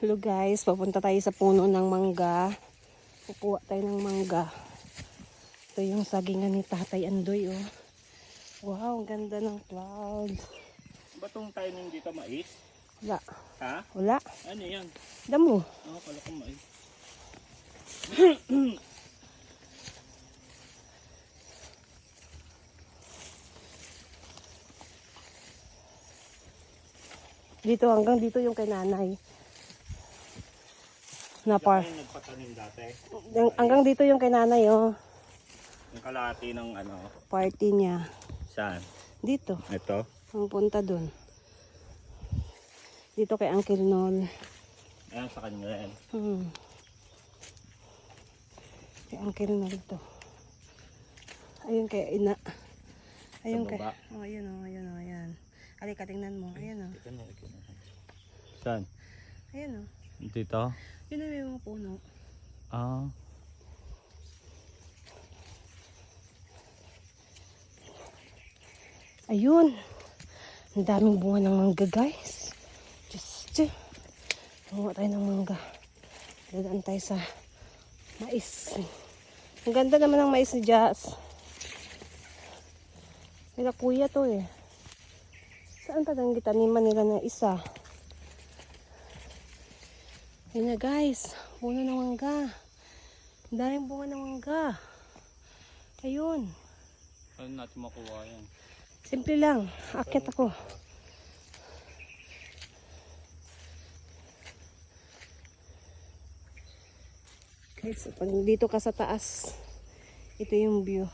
Hello guys, papunta tayo sa puno ng mangga. Kukuha tayo ng mangga. Ito yung sagingan ni Tatay Andoy, oh. Wow, ang ganda ng clouds. Ba itong timing dito mais? Wala. Ha? Wala. Ano yan? Damo. Oo, kala ko mais. Dito, hanggang dito yung kay nanay. Napar. Yung nagpatanim dati. Hanggang dito yung kay nanay, oh. Yung kalahati ng ano. Party niya. Saan? Dito. Ito? Ang punta dun. Dito kay Uncle Nol. Ayan sa kanya yan. Kay Uncle Nol to. Ayun kay Ina. Ayun kay. baba. Oh, ayun oh, ayun oh, ayan. Halika, tingnan mo. Ayun oh. Saan? Ayun oh. Dito? Yun na may mga puno. Ah. Ayun. Ang daming bunga ng mangga, guys. Just. Bunga tayo ng mangga. Dadaan tayo sa mais. Ang ganda naman ng mais ni Jazz. Nila kuya to eh. Saan talagang gitaniman nila na isa? Ayun na guys. Bunga ng mangga. Ang daming bunga ng mangga. Ayun. Ano natin makuha yan? Simple lang. Akit ako. Guys, pag dito ka sa taas, ito yung view.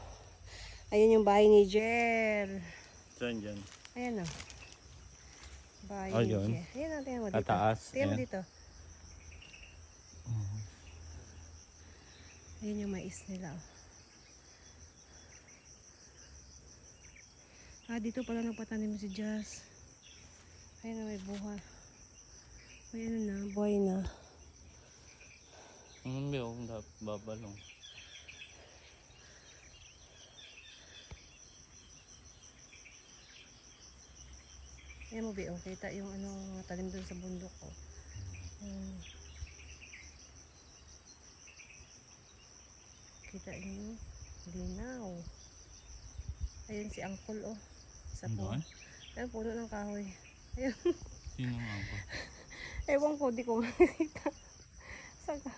Ayun yung bahay ni Jer. Saan dyan? Ayan o. Bahay Oh, ni yun. Jer. Ayan o, tingnan mo dito. Kataas. Tingnan mo Ayan. dito. Ayun yung mais nila. Ah, dito pala nagpatanim si Jazz. Ayun na, may buha. Ayun na, buhay na. Hindi ako babalong. Ayan mo, Bio. Kita yung ano, talim doon sa bundok ko. Kita nyo. Linaw. Ayun si Uncle, oh. Sa puno. Ayun, puno ng kahoy. Ayun. Sino nga ba? Ewan ko, di ko makikita. Saka.